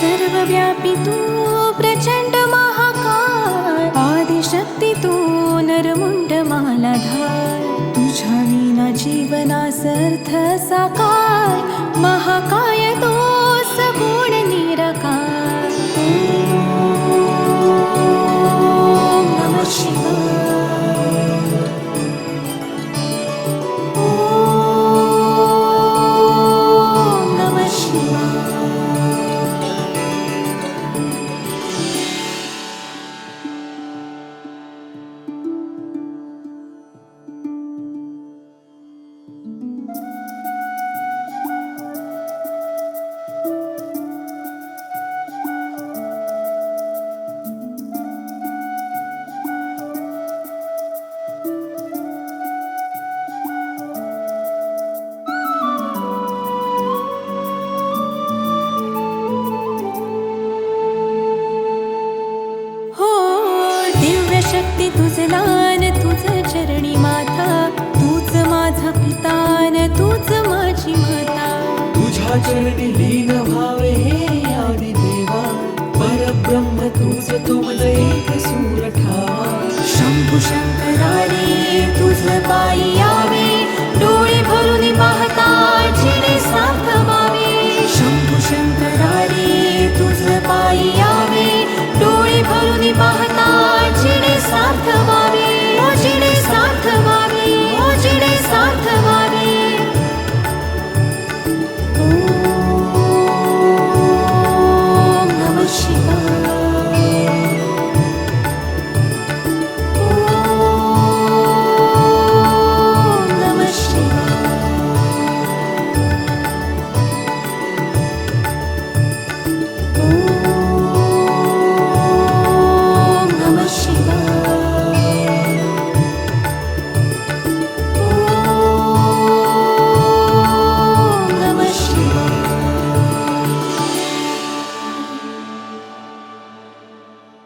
सर्वव्यापी तू प्रचंड महाकाय, आदिशक्ती तू नरमुंड मालाधार, तुझ्या विना जीवनास अर्थ साकार, महाकाय तो सगुण निराकार. ओम नमः शिवाय. ओम नमः शिवाय. शक्ती तुझ लान, तुझ चरणी माता, तूच माझा पितान, तूच माझी माता. तुझ्या चरणी लीन व्हावे हे आदि देवा, परब्रह्म तूच तुझ एक सूर ठावा. शंभू शंकरारी तुझ पायी